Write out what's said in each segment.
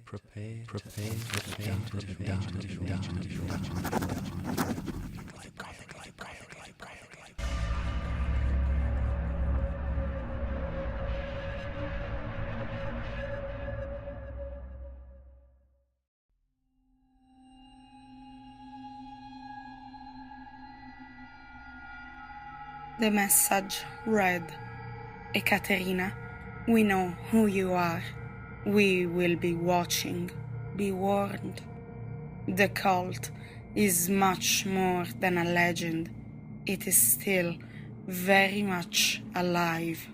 Prepare to The message read, Ekaterina, we know who you are. We will be watching. Be warned. The cult is much more than a legend. It is still very much alive.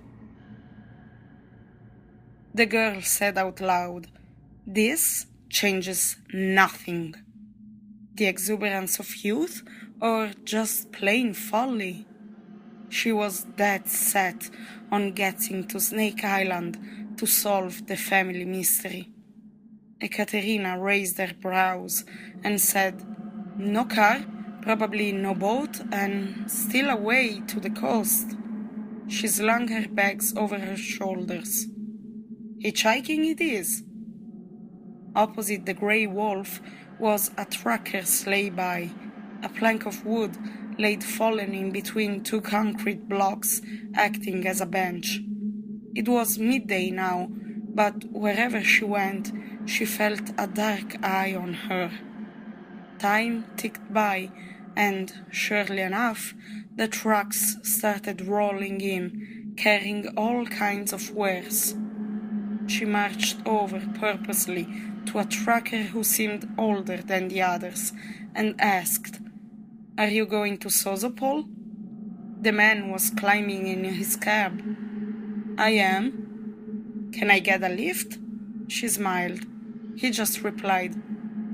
The girl said out loud, This changes nothing. The exuberance of youth or just plain folly? She was dead set on getting to Snake Island to solve the family mystery. Ekaterina raised her brows and said, No car, probably no boat, and still away to the coast. She slung her bags over her shoulders. Hitchhiking it is. Opposite the grey wolf was a tracker's lay-by, a plank of wood laid fallen in between two concrete blocks, acting as a bench. It was midday now, but wherever she went, she felt a dark eye on her. Time ticked by, and, surely enough, the trucks started rolling in, carrying all kinds of wares. She marched over purposely to a trucker who seemed older than the others, and asked, Are you going to Sozopol? The man was climbing in his cab. I am. Can I get a lift? She smiled. He just replied,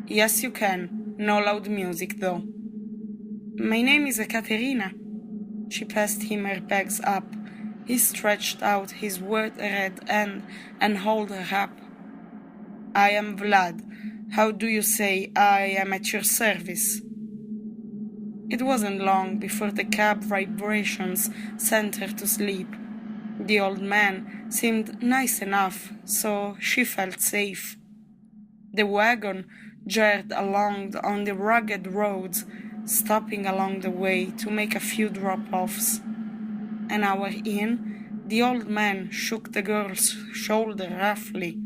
Yes, you can. No loud music, though. My name is Ekaterina. She passed him her bags up. He stretched out his wet red hand and held her up. I am Vlad. How do you say I am at your service? It wasn't long before the cab vibrations sent her to sleep. The old man seemed nice enough, so she felt safe. The wagon jarred along on the rugged roads, stopping along the way to make a few drop-offs. An hour in, the old man shook the girl's shoulder roughly.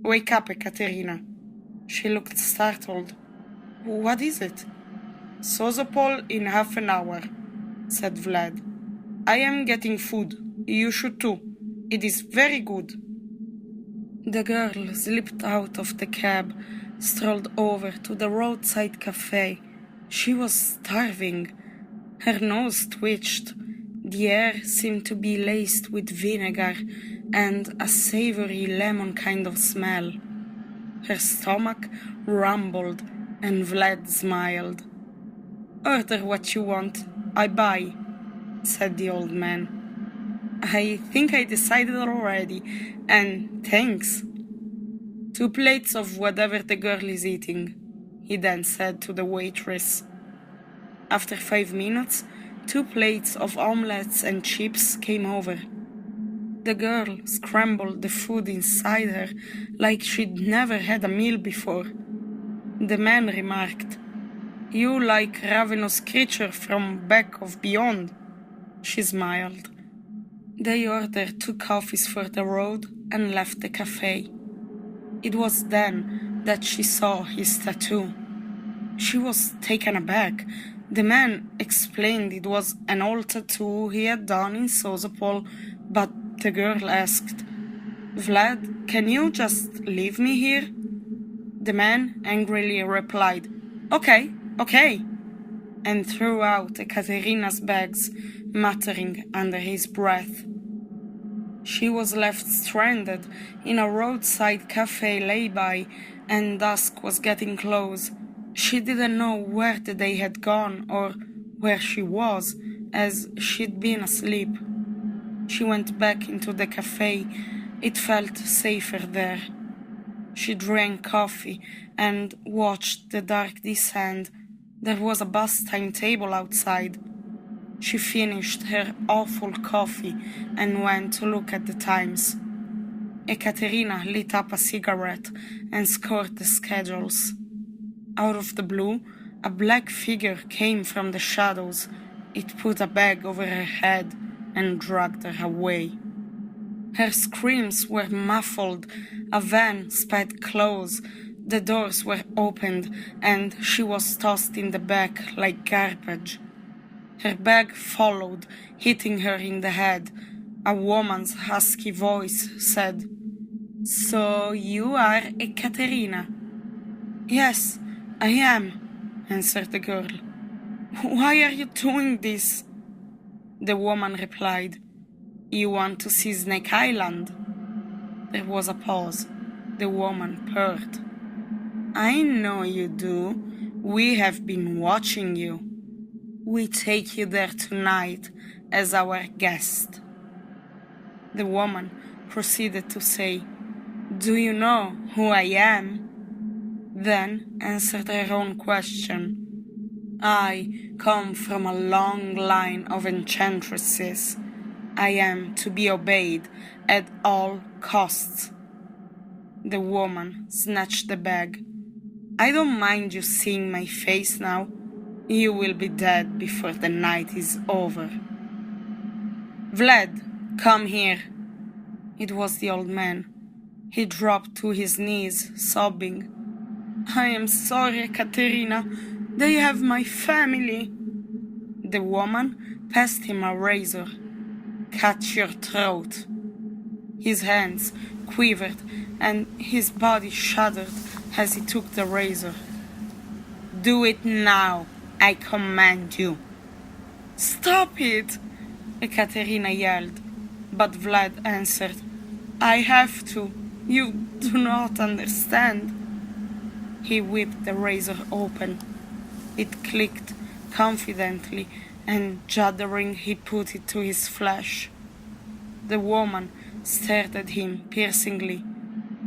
Wake up, Ekaterina. She looked startled. What is it? Sozopol in half an hour, said Vlad. I am getting food. You should too. It is very good. The girl slipped out of the cab, strolled over to the roadside cafe. She was starving. Her nose twitched. The air seemed to be laced with vinegar and a savory lemon kind of smell. Her stomach rumbled, and Vlad smiled. Order what you want, I buy, said the old man. I think I decided already, and thanks. 2 plates of whatever the girl is eating, he then said to the waitress. After 5 minutes, 2 plates of omelets and chips came over. The girl scrambled the food inside her like she'd never had a meal before. The man remarked, You like ravenous creature from back of beyond. She smiled. They ordered 2 coffees for the road and left the cafe. It was then that she saw his tattoo. She was taken aback. The man explained it was an old tattoo he had done in Sozopol, but the girl asked, Vlad, can you just leave me here? The man angrily replied, Okay, and threw out Ekaterina's bags, muttering under his breath. She was left stranded in a roadside cafe lay-by, and dusk was getting close. She didn't know where the day had gone or where she was, as she'd been asleep. She went back into the cafe. It felt safer there. She drank coffee and watched the dark descend. There was a bus timetable outside. She finished her awful coffee and went to look at the times. Ekaterina lit up a cigarette and scoured the schedules. Out of the blue, a black figure came from the shadows. It put a bag over her head and dragged her away. Her screams were muffled. A van sped close. The doors were opened, and she was tossed in the back like garbage. Her bag followed, hitting her in the head. A woman's husky voice said, "So you are Ekaterina?" "Yes, I am," answered the girl. "Why are you doing this?" The woman replied, "You want to see Snake Island?" There was a pause. The woman purred. "I know you do. We have been watching you. We take you there tonight as our guest." The woman proceeded to say, "Do you know who I am?" Then answered her own question. "I come from a long line of enchantresses. I am to be obeyed at all costs." The woman snatched the bag. "I don't mind you seeing my face now. You will be dead before the night is over." "Vlad, come here." It was the old man. He dropped to his knees, sobbing. "I am sorry, Katerina. They have my family." The woman passed him a razor. "Cut your throat." His hands quivered and his body shuddered as he took the razor. "Do it now, I command you." "Stop it!" Ekaterina yelled, but Vlad answered, "I have to. You do not understand." He whipped the razor open. It clicked confidently, and shuddering he put it to his flesh. The woman stared at him piercingly,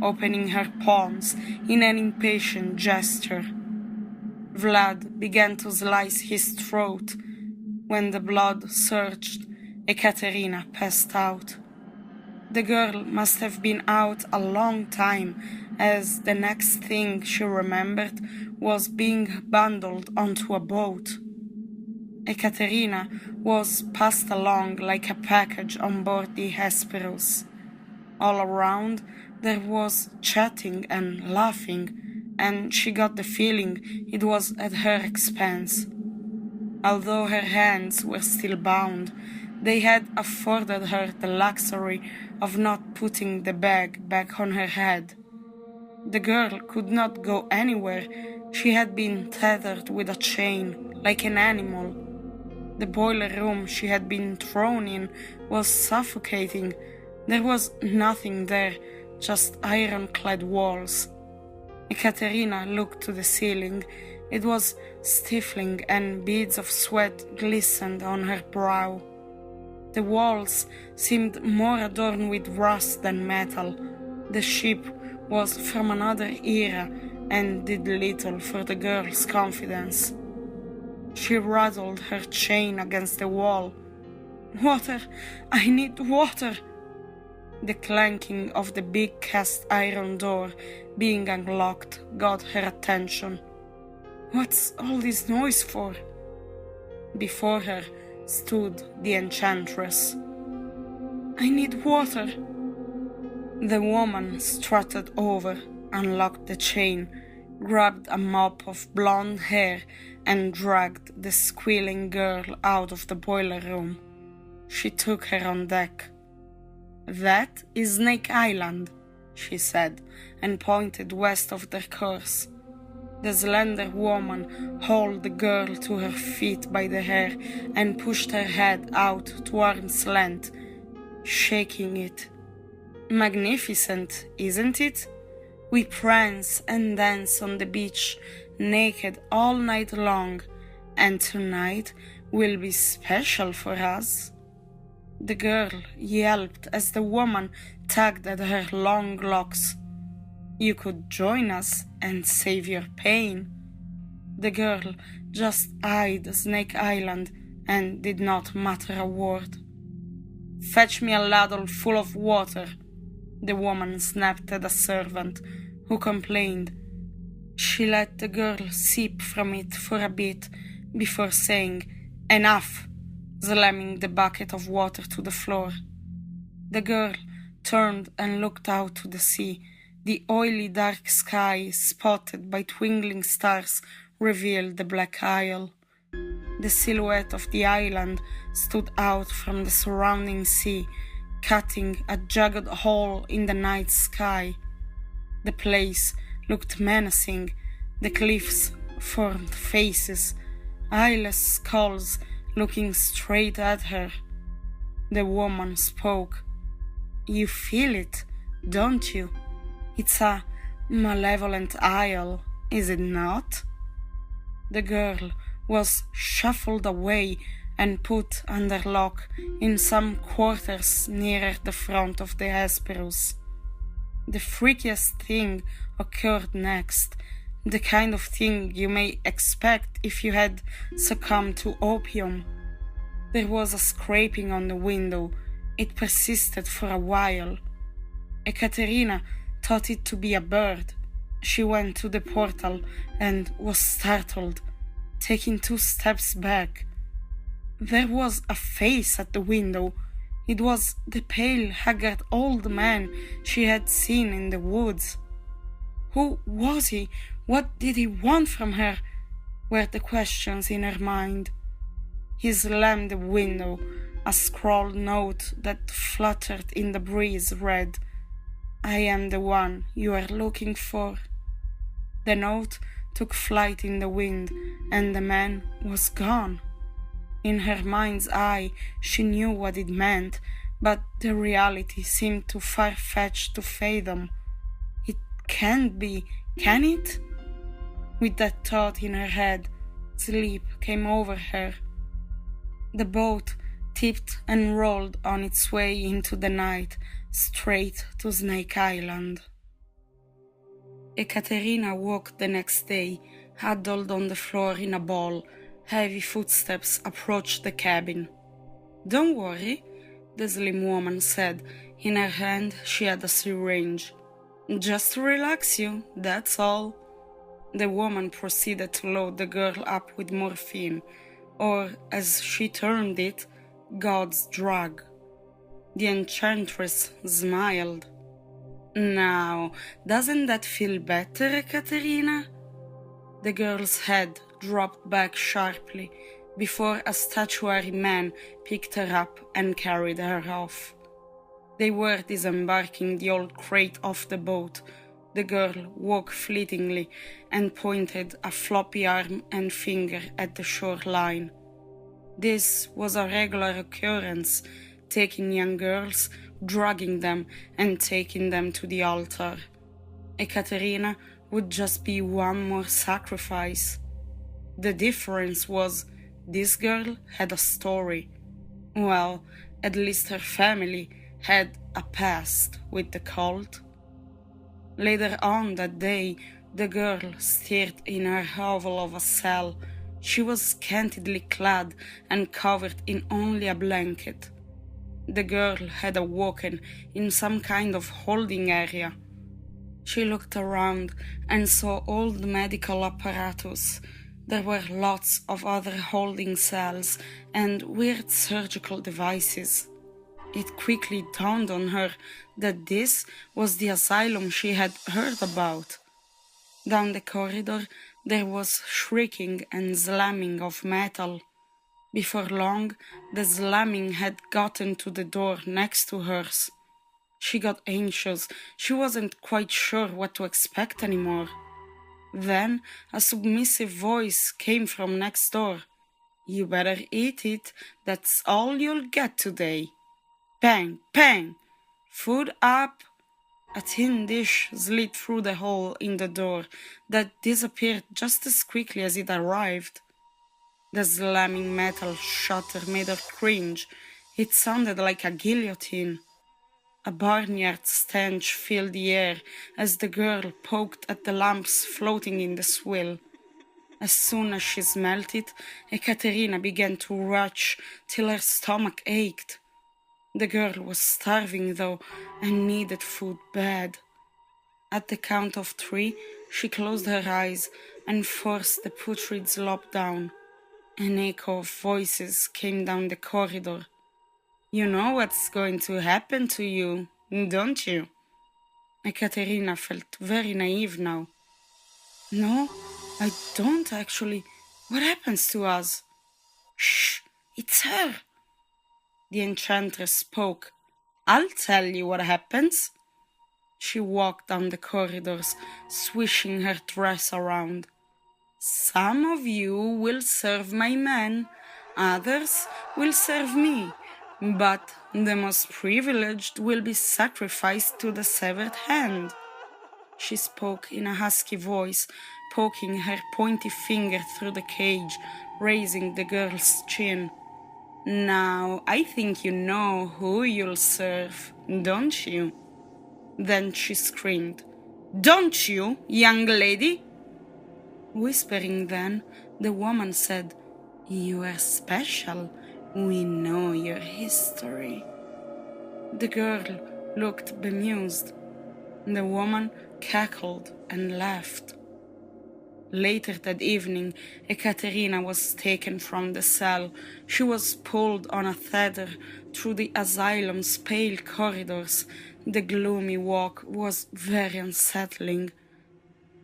opening her palms in an impatient gesture. Vlad began to slice his throat. When the blood surged, Ekaterina passed out. The girl must have been out a long time, as the next thing she remembered was being bundled onto a boat. Ekaterina was passed along like a package on board the Hesperus. All around there was chatting and laughing, and she got the feeling it was at her expense. Although her hands were still bound, they had afforded her the luxury of not putting the bag back on her head. The girl could not go anywhere. She had been tethered with a chain, like an animal. The boiler room she had been thrown in was suffocating. There was nothing there, just ironclad walls. Ekaterina looked to the ceiling. It was stifling, and beads of sweat glistened on her brow. The walls seemed more adorned with rust than metal. The ship was from another era and did little for the girl's confidence. She rattled her chain against the wall. "Water! I need water!" The clanking of the big cast iron door being unlocked got her attention. "What's all this noise for?" Before her stood the enchantress. "I need water." The woman strutted over, unlocked the chain, grabbed a mop of blonde hair, and dragged the squealing girl out of the boiler room. She took her on deck. "That is Snake Island," she said, and pointed west of their course. The slender woman hauled the girl to her feet by the hair and pushed her head out to arm's length, shaking it. "Magnificent, isn't it? We prance and dance on the beach, naked all night long, and tonight will be special for us." The girl yelped as the woman tugged at her long locks. "You could join us and save your pain." The girl just eyed Snake Island and did not mutter a word. "Fetch me a ladle full of water." The woman snapped at a servant, who complained. She let the girl sip from it for a bit before saying, "Enough!" slamming the bucket of water to the floor. The girl turned and looked out to the sea. The oily dark sky, spotted by twinkling stars, revealed the Black Isle. The silhouette of the island stood out from the surrounding sea, cutting a jagged hole in the night sky. The place looked menacing. The cliffs formed faces, eyeless skulls looking straight at her. The woman spoke. "You feel it, don't you? It's a malevolent isle, is it not?" The girl was shuffled away and put under lock in some quarters nearer the front of the Hesperus. The freakiest thing occurred next, the kind of thing you may expect if you had succumbed to opium. There was a scraping on the window. It persisted for a while. Ekaterina thought it to be a bird. She went to the portal and was startled, taking 2 steps back. There was a face at the window. It was the pale, haggard old man she had seen in the woods. Who was he? What did he want from her? Were the questions in her mind. He slammed the window. A scrawled note that fluttered in the breeze read, "I am the one you are looking for." The note took flight in the wind, and the man was gone. In her mind's eye, she knew what it meant, but the reality seemed too far-fetched to fathom. It can't be, can it? With that thought in her head, sleep came over her. The boat tipped and rolled on its way into the night, straight to Snake Island. Ekaterina woke the next day, huddled on the floor in a ball. Heavy footsteps approached the cabin. "Don't worry," the slim woman said. In her hand she had a syringe. "Just to relax you, that's all." The woman proceeded to load the girl up with morphine, or, as she termed it, God's drug. The enchantress smiled. "Now, doesn't that feel better, Ekaterina?" The girl's head dropped back sharply before a statuary man picked her up and carried her off. They were disembarking the old crate off the boat. The girl woke fleetingly and pointed a floppy arm and finger at the shoreline. This was a regular occurrence, taking young girls, drugging them, and taking them to the altar. Ekaterina would just be one more sacrifice. The difference was, this girl had a story. Well, at least her family had a past with the cult. Later on that day, the girl stirred in her hovel of a cell. She was scantily clad and covered in only a blanket. The girl had awoken in some kind of holding area. She looked around and saw old medical apparatus. There were lots of other holding cells and weird surgical devices. It quickly dawned on her that this was the asylum she had heard about. Down the corridor there was shrieking and slamming of metal. Before long, the slamming had gotten to the door next to hers. She got anxious. She wasn't quite sure what to expect anymore. Then a submissive voice came from next door. "You better eat it. That's all you'll get today." Bang, bang! Food up! A tin dish slid through the hole in the door that disappeared just as quickly as it arrived. The slamming metal shutter made her cringe. It sounded like a guillotine. A barnyard stench filled the air as the girl poked at the lamps floating in the swill. As soon as she smelt it, Ekaterina began to retch till her stomach ached. The girl was starving, though, and needed food bad. At the count of 3, she closed her eyes and forced the putrid slope down. An echo of voices came down the corridor. "You know what's going to happen to you, don't you?" Ekaterina felt very naive now. "No, I don't actually. What happens to us?" "Shh, it's her." The enchantress spoke. "I'll tell you what happens." She walked down the corridors, swishing her dress around. "Some of you will serve my men, others will serve me, but the most privileged will be sacrificed to the severed hand." She spoke in a husky voice, poking her pointy finger through the cage, raising the girl's chin. "Now, I think you know who you'll serve, don't you?" Then she screamed, "Don't you, young lady?" Whispering then, the woman said, "You are special. We know your history." The girl looked bemused. The woman cackled and laughed. Later that evening, Ekaterina was taken from the cell. She was pulled on a tether through the asylum's pale corridors. The gloomy walk was very unsettling.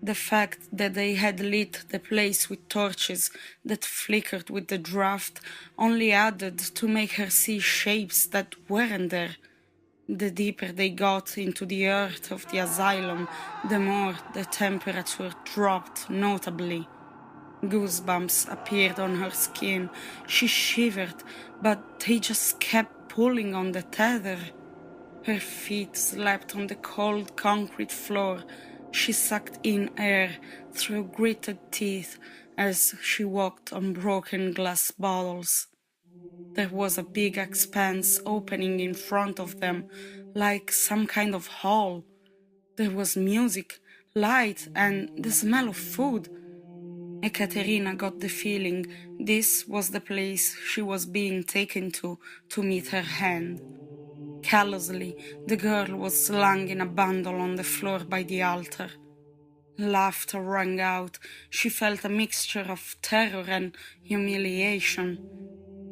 The fact that they had lit the place with torches that flickered with the draught only added to make her see shapes that weren't there. The deeper they got into the earth of the asylum, the more the temperature dropped notably. Goosebumps appeared on her skin. She shivered, but they just kept pulling on the tether. Her feet slapped on the cold concrete floor. She sucked in air through gritted teeth as she walked on broken glass bottles. There was a big expanse opening in front of them, like some kind of hall. There was music, light, and the smell of food. Ekaterina got the feeling this was the place she was being taken to meet her hand. Callously, the girl was slung in a bundle on the floor by the altar. Laughter rang out. She felt a mixture of terror and humiliation.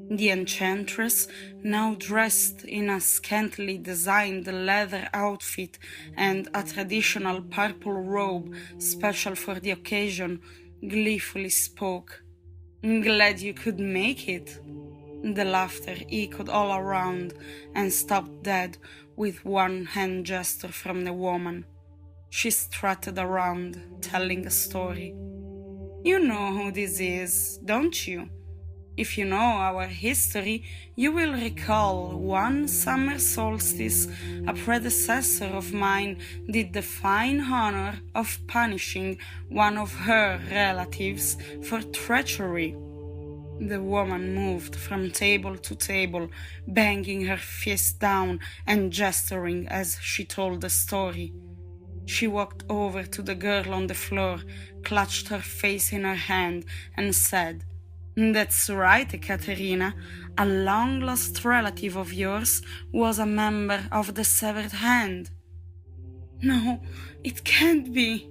The enchantress, now dressed in a scantily designed leather outfit and a traditional purple robe special for the occasion, gleefully spoke. "Glad you could make it." The laughter echoed all around and stopped dead with one hand gesture from the woman. She strutted around, telling a story. "You know who this is, don't you? If you know our history, you will recall one summer solstice, a predecessor of mine did the fine honor of punishing one of her relatives for treachery." The woman moved from table to table, banging her fist down and gesturing as she told the story. She walked over to the girl on the floor, clutched her face in her hand, and said, "That's right, Ekaterina. A long-lost relative of yours was a member of the Severed Hand." "No, it can't be."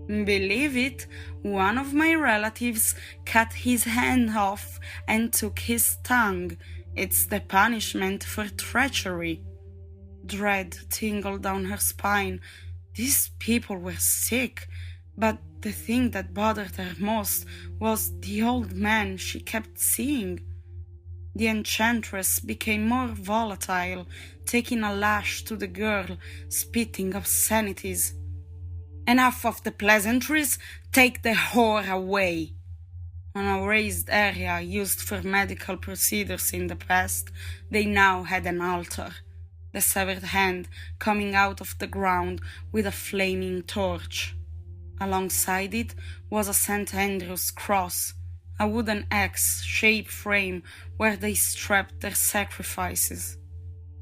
"Believe it, one of my relatives cut his hand off and took his tongue. It's the punishment for treachery." Dread tingled down her spine. These people were sick, but the thing that bothered her most was the old man she kept seeing. The enchantress became more volatile, taking a lash to the girl, spitting obscenities. "Enough of the pleasantries, take the whore away." On a raised area used for medical procedures in the past, they now had an altar, the severed hand coming out of the ground with a flaming torch. Alongside it was a St. Andrew's cross, a wooden X-shaped frame where they strapped their sacrifices.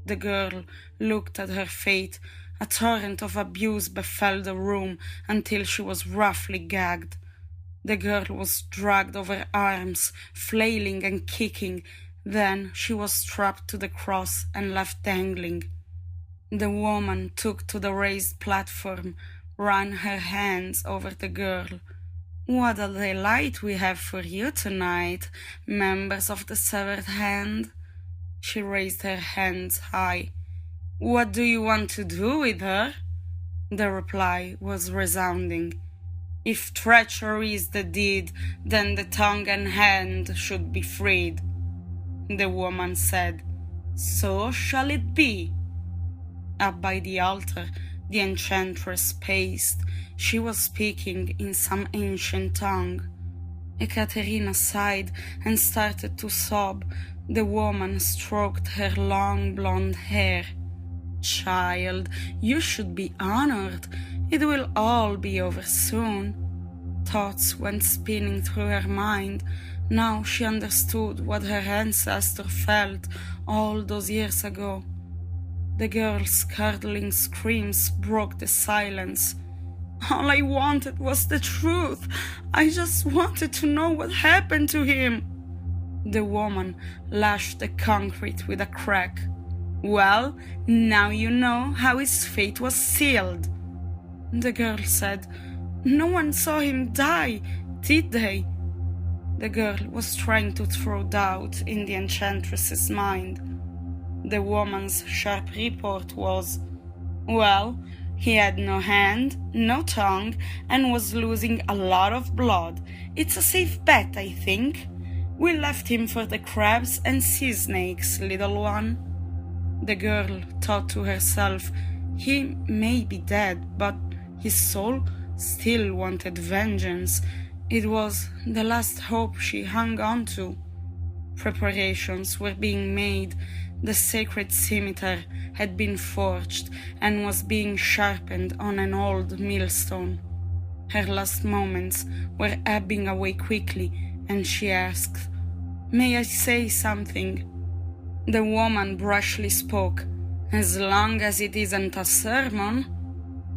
The girl looked at her fate. A torrent of abuse befell the room until she was roughly gagged. The girl was dragged over arms, flailing and kicking, Then she was strapped to the cross and left dangling. The woman took to the raised platform, ran her hands over the girl. "What a delight we have for you tonight, members of the Severed Hand." She raised her hands high. "What do you want to do with her?" The reply was resounding. "If treachery is the deed, then the tongue and hand should be freed." The woman said, "So shall it be." Up by the altar, the enchantress paced. She was speaking in some ancient tongue. Ekaterina sighed and started to sob. The woman stroked her long blonde hair. "Child, you should be honored. It will all be over soon." Thoughts went spinning through her mind. Now she understood what her ancestor felt all those years ago. The girl's curdling screams broke the silence. "All I wanted was the truth. I just wanted to know what happened to him." The woman lashed the concrete with a crack. "Well, now you know how his fate was sealed." The girl said, "No one saw him die, did they?" The girl was trying to throw doubt in the enchantress's mind. The woman's sharp report was, "Well, he had no hand, no tongue, and was losing a lot of blood. It's a safe bet, I think. We left him for the crabs and sea snakes, little one." The girl thought to herself, he may be dead, but his soul still wanted vengeance. It was the last hope she hung on to. Preparations were being made. The sacred scimitar had been forged and was being sharpened on an old millstone. Her last moments were ebbing away quickly, and she asked, "May I say something?" The woman brashly spoke, "As long as it isn't a sermon."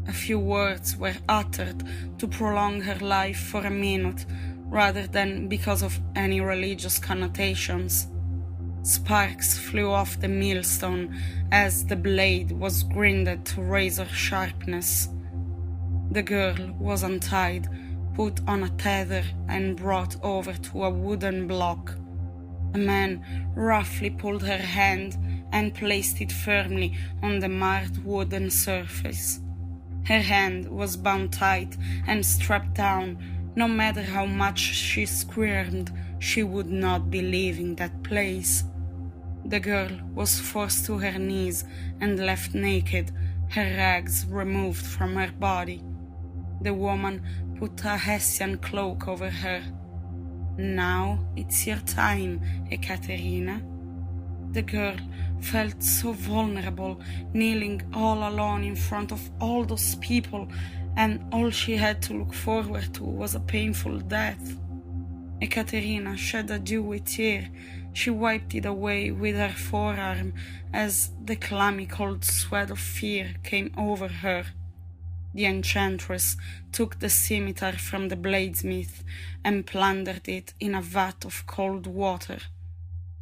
A few words were uttered to prolong her life for a minute, rather than because of any religious connotations. Sparks flew off the millstone as the blade was grinded to razor sharpness. The girl was untied, put on a tether, and brought over to a wooden block. A man roughly pulled her hand and placed it firmly on the marred wooden surface. Her hand was bound tight and strapped down. No matter how much she squirmed, she would not be leaving that place. The girl was forced to her knees and left naked, her rags removed from her body. The woman put a Hessian cloak over her. "Now it's your time, Ekaterina." The girl felt so vulnerable, kneeling all alone in front of all those people, and all she had to look forward to was a painful death. Ekaterina shed a dewy tear. She wiped it away with her forearm as the clammy cold sweat of fear came over her. The enchantress took the scimitar from the bladesmith and plundered it in a vat of cold water.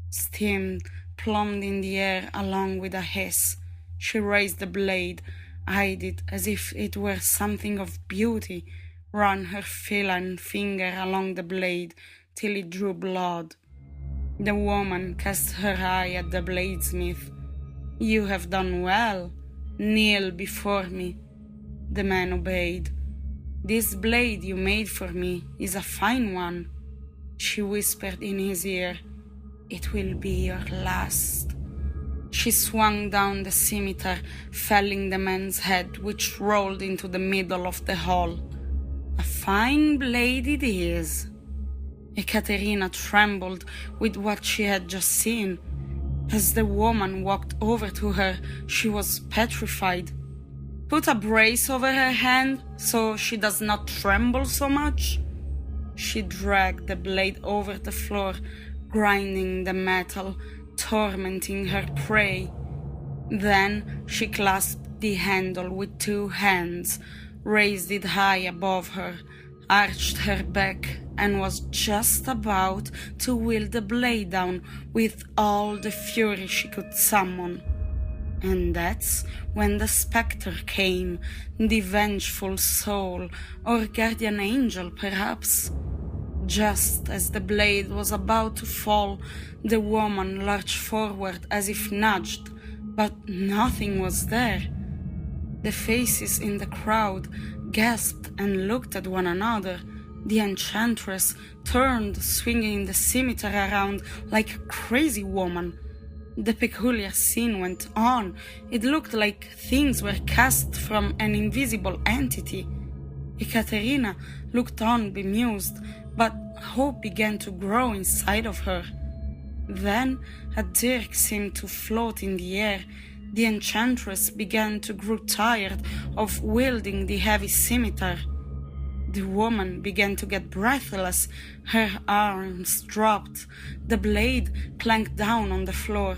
Steam plumed in the air along with a hiss. She raised the blade, eyed it as if it were something of beauty, ran her feline finger along the blade till it drew blood. The woman cast her eye at the bladesmith. "You have done well. Kneel before me." The man obeyed. "This blade you made for me is a fine one," she whispered in his ear. "It will be your last." She swung down the scimitar, felling the man's head, which rolled into the middle of the hall. "A fine blade it is." Ekaterina trembled with what she had just seen. As the woman walked over to her, she was petrified. "Put a brace over her hand so she does not tremble so much." She dragged the blade over the floor, grinding the metal, tormenting her prey. Then she clasped the handle with two hands, raised it high above her, arched her back, and was just about to wield the blade down with all the fury she could summon. And that's when the spectre came, the vengeful soul, or guardian angel perhaps. Just as the blade was about to fall, the woman lurched forward as if nudged, but nothing was there. The faces in the crowd gasped and looked at one another. The enchantress turned, swinging the scimitar around like a crazy woman. The peculiar scene went on. It looked like things were cast from an invisible entity. Ekaterina looked on bemused, but hope began to grow inside of her. Then a dirk seemed to float in the air. The enchantress began to grow tired of wielding the heavy scimitar. The woman began to get breathless. Her arms dropped. The blade clanked down on the floor.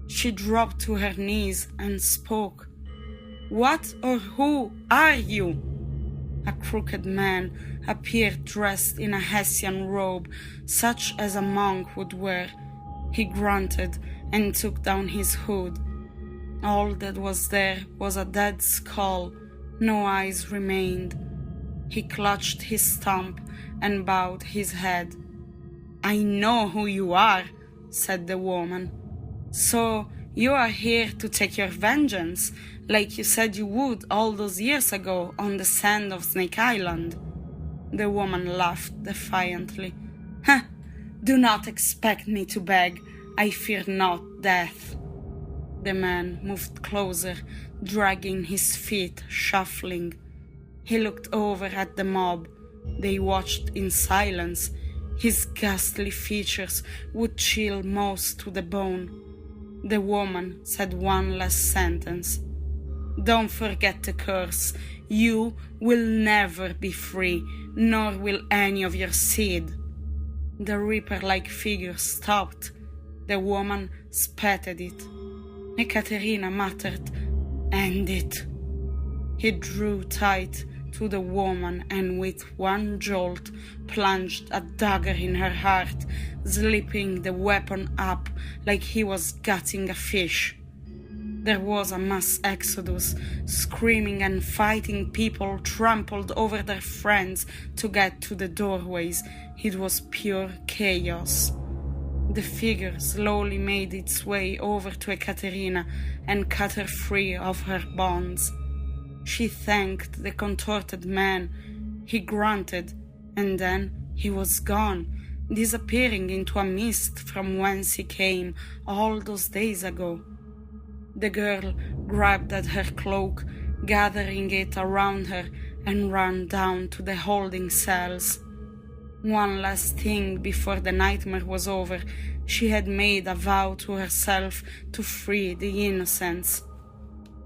She dropped to her knees and spoke. "What or who are you?" A crooked man appeared dressed in a Hessian robe, such as a monk would wear. He grunted and took down his hood. All that was there was a dead skull. No eyes remained. He clutched his stump and bowed his head. "I know who you are," said the woman. "So you are here to take your vengeance, like you said you would all those years ago on the sand of Snake Island." The woman laughed defiantly. "Huh, do not expect me to beg. I fear not death." The man moved closer, dragging his feet, shuffling. He looked over at the mob. They watched in silence. His ghastly features would chill most to the bone. The woman said one last sentence. "Don't forget the curse. You will never be free, nor will any of your seed." The reaper-like figure stopped. The woman spat at it. Ekaterina muttered, "End it." He drew tight to the woman and with one jolt plunged a dagger in her heart, slipping the weapon up like he was gutting a fish. There was a mass exodus. Screaming and fighting people trampled over their friends to get to the doorways. It was pure chaos. The figure slowly made its way over to Ekaterina and cut her free of her bonds. She thanked the contorted man. He grunted, and then he was gone, disappearing into a mist from whence he came all those days ago. The girl grabbed at her cloak, gathering it around her, and ran down to the holding cells. One last thing before the nightmare was over, she had made a vow to herself to free the innocents.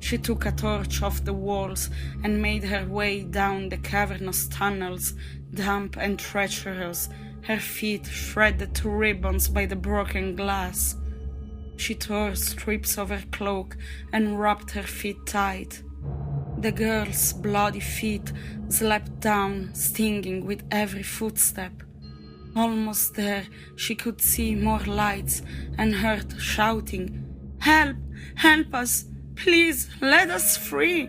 She took a torch off the walls and made her way down the cavernous tunnels, damp and treacherous, her feet shredded to ribbons by the broken glass. She tore strips of her cloak and wrapped her feet tight. The girl's bloody feet slapped down, stinging with every footstep. Almost there, she could see more lights and heard shouting, "Help! Help us! Please, let us free!"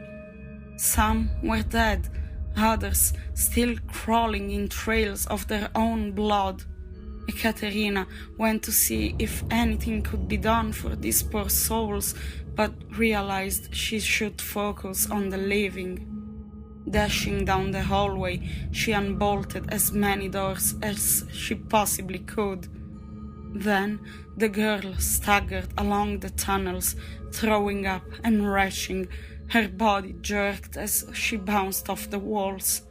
Some were dead, others still crawling in trails of their own blood. Ekaterina went to see if anything could be done for these poor souls, but realized she should focus on the living. Dashing down the hallway, she unbolted as many doors as she possibly could. Then the girl staggered along the tunnels, throwing up and retching. Her body jerked as she bounced off the walls.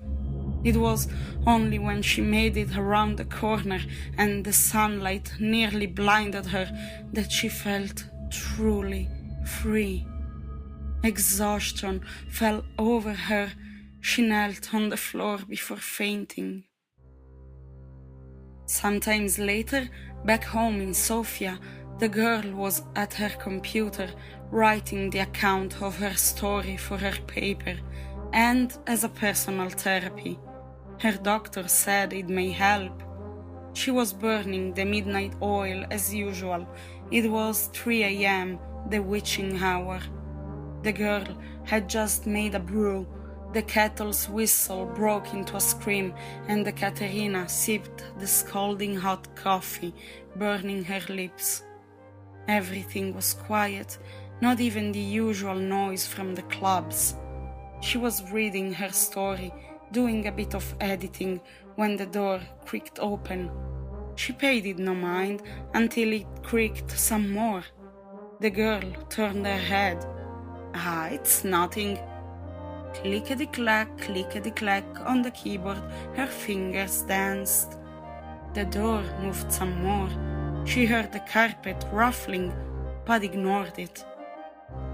It was only when she made it around the corner and the sunlight nearly blinded her that she felt truly free. Exhaustion fell over her. She knelt on the floor before fainting. Sometimes later, back home in Sofia, the girl was at her computer writing the account of her story for her paper and as a personal therapy. Her doctor said it may help. She was burning the midnight oil as usual. It was 3 a.m., the witching hour. The girl had just made a brew. The kettle's whistle broke into a scream, and the Katerina sipped the scalding hot coffee, burning her lips. Everything was quiet, not even the usual noise from the clubs. She was reading her story, doing a bit of editing, when the door creaked open. She paid it no mind until it creaked some more. The girl turned her head. "Ah, it's nothing." Clickety-clack on the keyboard, her fingers danced. The door moved some more. She heard the carpet ruffling, but ignored it.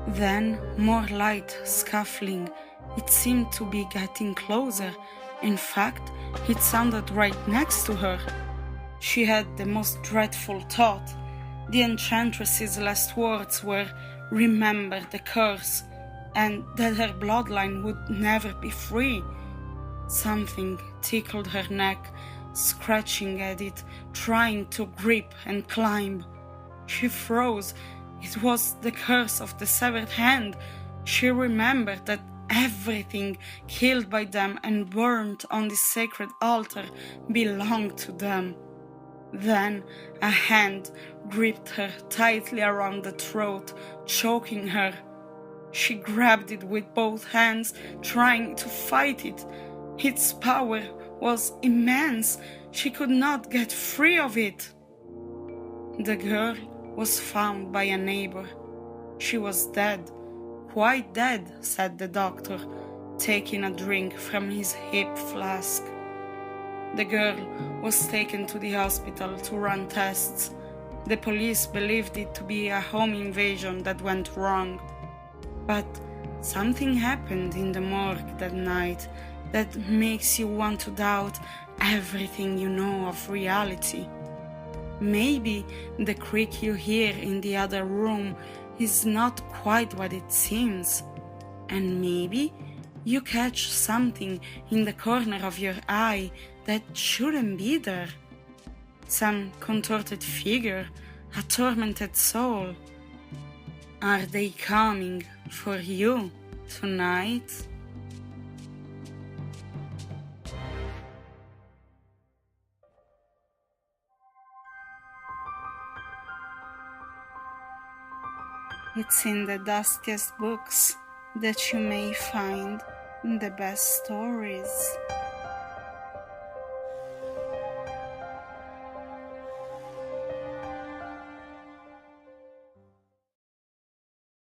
Then more light scuffling. It seemed to be getting closer. In fact, it sounded right next to her. She had the most dreadful thought. The enchantress's last words were, "Remember the curse," and that her bloodline would never be free. Something tickled her neck, scratching at it, trying to grip and climb. She froze. It was the curse of the severed hand. She remembered that everything killed by them and burned on this sacred altar belonged to them. Then a hand gripped her tightly around the throat, choking her. She grabbed it with both hands, trying to fight it. Its power was immense. She could not get free of it. The girl was found by a neighbor. She was dead, quite dead, said the doctor, taking a drink from his hip flask. The girl was taken to the hospital to run tests. The police believed it to be a home invasion that went wrong. But something happened in the morgue that night that makes you want to doubt everything you know of reality. Maybe the creak you hear in the other room is not quite what it seems. And maybe you catch something in the corner of your eye that shouldn't be there. Some contorted figure, a tormented soul. Are they coming for you tonight? It's in the dustiest books that you may find the best stories.